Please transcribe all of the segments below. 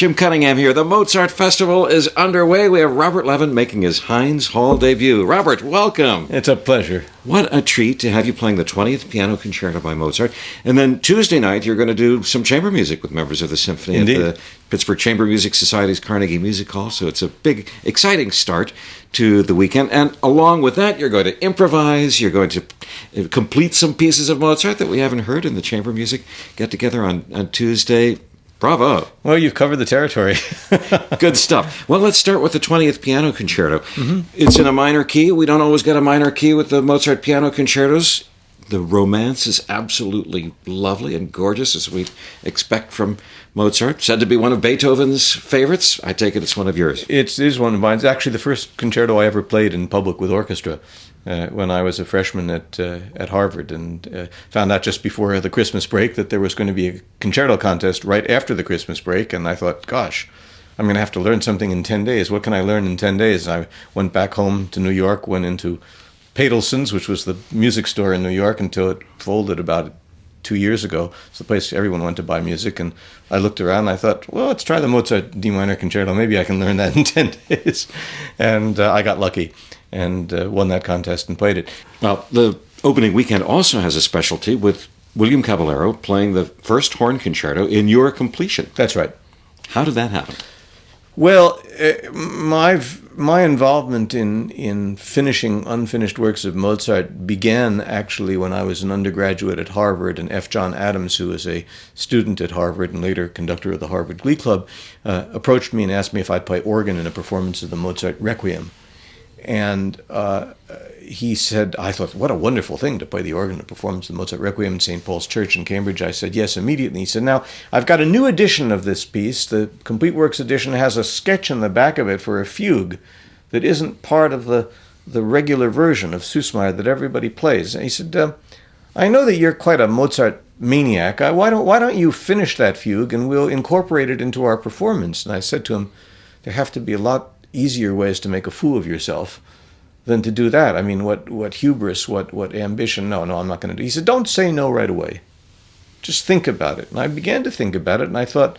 Jim Cunningham here. The Mozart Festival is underway. We have Robert Levin making his Heinz Hall debut. Robert, welcome. It's a pleasure. What a treat to have you playing the 20th Piano Concerto by Mozart. And then Tuesday night, you're going to do some chamber music with members of the symphony Indeed. at the Pittsburgh Chamber Music Society's Carnegie Music Hall. So it's a big, exciting start to the weekend. And along with that, you're going to improvise. You're going to complete some pieces of Mozart that we haven't heard in the chamber music get-together on Tuesday. Bravo. Well, you've covered the territory. Good stuff. Well, let's start with the 20th Piano Concerto. Mm-hmm. It's in a minor key. We don't always get a minor key with the Mozart piano concertos. The romance is absolutely lovely and gorgeous, as we expect from Mozart. Said to be one of Beethoven's favorites. I take it it's one of yours. It is one of mine. It's actually the first concerto I ever played in public with orchestra. When I was a freshman at Harvard, and found out just before the Christmas break that there was going to be a concerto contest right after the Christmas break, and I thought, gosh, I'm going to have to learn something in 10 days. What can I learn in 10 days? And I went back home to New York, went into Padelson's, which was the music store in New York, until it folded about 2 years ago. It's the place everyone went to buy music, and I looked around and I thought, well, let's try the Mozart D minor concerto. Maybe I can learn that in 10 days. And I got lucky and won that contest and played it. Well, the opening weekend also has a specialty with William Caballero playing the first horn concerto in your completion. That's right. How did that happen? Well, my involvement in finishing unfinished works of Mozart began actually when I was an undergraduate at Harvard, and F. John Adams, who was a student at Harvard and later conductor of the Harvard Glee Club, approached me and asked me if I'd play organ in a performance of the Mozart Requiem. And he said, I thought, what a wonderful thing to play the organ in a performance of the Mozart Requiem in St. Paul's Church in Cambridge. I said, yes, immediately. He said, now, I've got a new edition of this piece. The Complete Works edition has a sketch in the back of it for a fugue that isn't part of the regular version of Süssmayr that everybody plays. And he said, I know that you're quite a Mozart maniac. Why don't you finish that fugue and we'll incorporate it into our performance? And I said to him, there have to be a lot easier ways to make a fool of yourself than to do that. I mean, what hubris, what ambition. No, I'm not going to do. He said, don't say no right away. Just think about it. And I began to think about it, and I thought,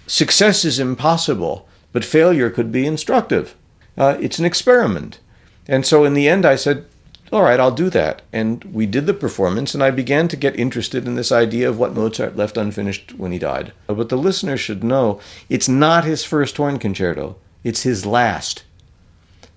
success is impossible, but failure could be instructive. It's an experiment. And so in the end, I said, all right, I'll do that. And we did the performance, and I began to get interested in this idea of what Mozart left unfinished when he died. But the listener should know, it's not his first horn concerto. It's his last.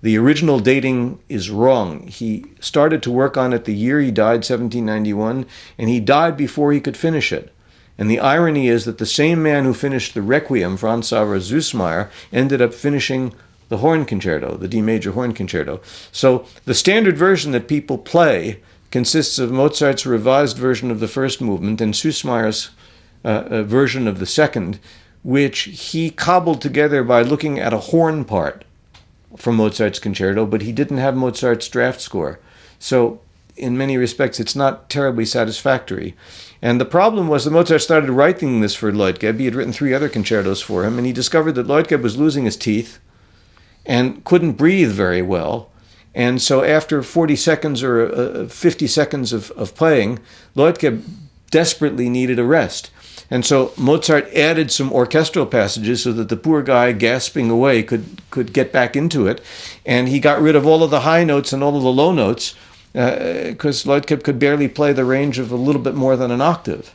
The original dating is wrong. He started to work on it the year he died, 1791, and he died before he could finish it. And the irony is that the same man who finished the Requiem, Franz Xaver Süssmayr, ended up finishing the horn concerto, the D major horn concerto. So the standard version that people play consists of Mozart's revised version of the first movement and Süssmayr's version of the second, which he cobbled together by looking at a horn part from Mozart's concerto, but he didn't have Mozart's draft score. So in many respects, it's not terribly satisfactory. And the problem was that Mozart started writing this for Leutgeb. He had written 3 other concertos for him, and he discovered that Leutgeb was losing his teeth and couldn't breathe very well. And so after 40 seconds or 50 seconds of playing, Leutgeb desperately needed a rest. And so Mozart added some orchestral passages so that the poor guy gasping away could get back into it. And he got rid of all of the high notes and all of the low notes because Leutgeb could barely play the range of a little bit more than an octave.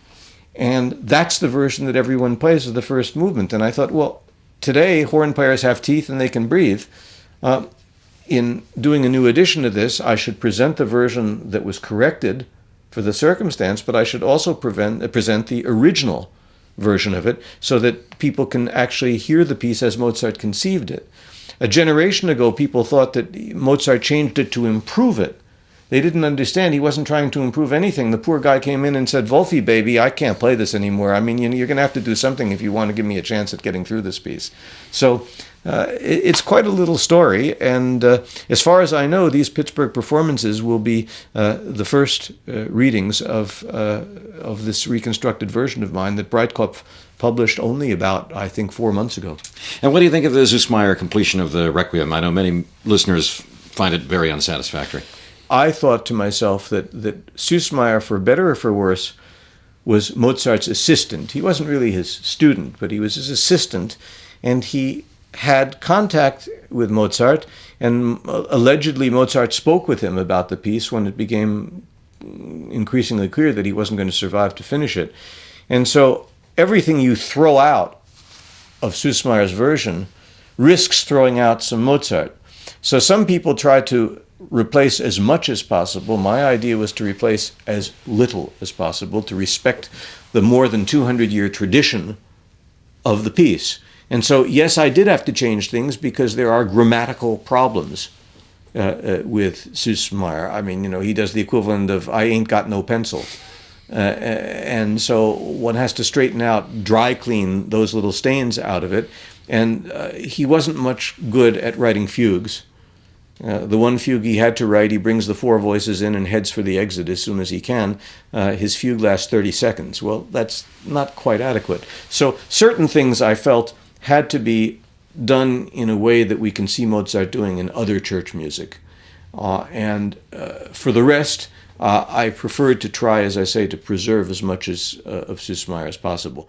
And that's the version that everyone plays of the first movement. And I thought, well, today horn players have teeth and they can breathe. In doing a new edition of this, I should present the version that was corrected for the circumstance, but I should also present the original version of it so that people can actually hear the piece as Mozart conceived it. A generation ago, people thought that Mozart changed it to improve it. They didn't understand. He wasn't trying to improve anything. The poor guy came in and said, Wolfie, baby, I can't play this anymore. I mean, you're going to have to do something if you want to give me a chance at getting through this piece. So it's quite a little story, and as far as I know, these Pittsburgh performances will be the first readings of this reconstructed version of mine that Breitkopf published only about, I think, 4 months ago. And what do you think of the Süssmayr completion of the Requiem? I know many listeners find it very unsatisfactory. I thought to myself that Süssmayr, for better or for worse, was Mozart's assistant. He wasn't really his student, but he was his assistant, and he had contact with Mozart, and allegedly Mozart spoke with him about the piece when it became increasingly clear that he wasn't going to survive to finish it. And so everything you throw out of Süssmayer's version risks throwing out some Mozart. So some people try to replace as much as possible. My idea was to replace as little as possible, to respect the more than 200-year tradition of the piece. And so, yes, I did have to change things because there are grammatical problems with Süssmayer. I mean, he does the equivalent of "I ain't got no pencil." And so one has to straighten out, dry clean those little stains out of it. And he wasn't much good at writing fugues. The one fugue he had to write, he brings the four voices in and heads for the exit as soon as he can. His fugue lasts 30 seconds. Well, that's not quite adequate. So certain things I felt had to be done in a way that we can see Mozart doing in other church music. And for the rest, I preferred to try, as I say, to preserve as much of Süssmayer as possible.